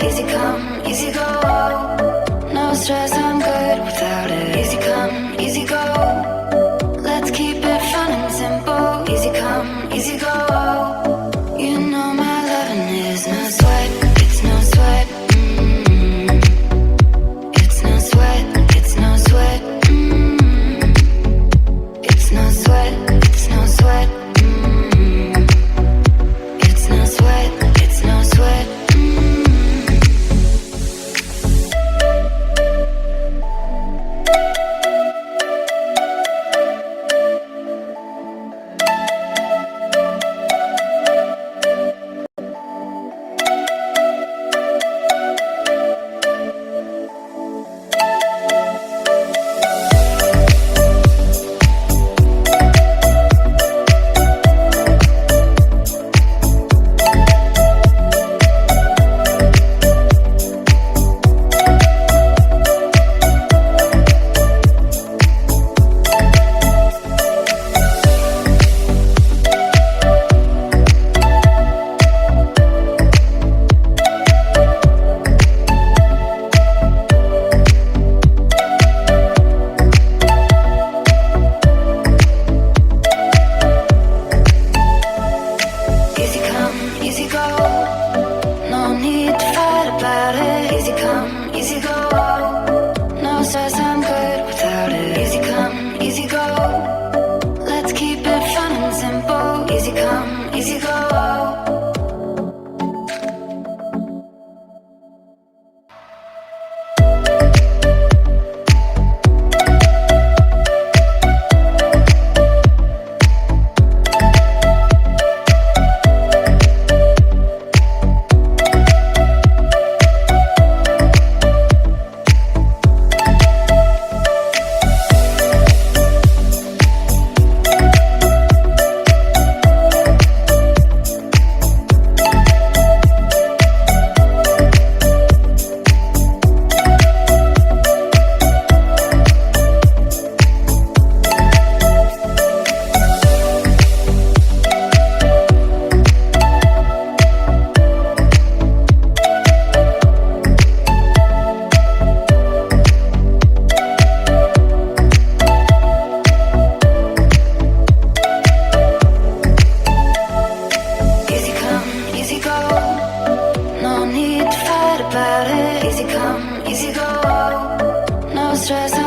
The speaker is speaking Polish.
Easy come, easy go. No stress, I'm good without it. Easy come, easy go. Let's keep it fun and simple. Easy come, easy go. You know my loving is no sweat, it's no sweat. It's no sweat, it's no sweat. It's no sweat, it's no sweat. It's no sweat, it's no sweat. Easy come, easy go. No need to fight about it. Easy come, easy go. No stress, I'm good without it. Easy come, easy go. Let's keep it fun and simple. Easy come, easy go. Easy come, easy go. No need to fight about it. Easy come, easy go. No stress.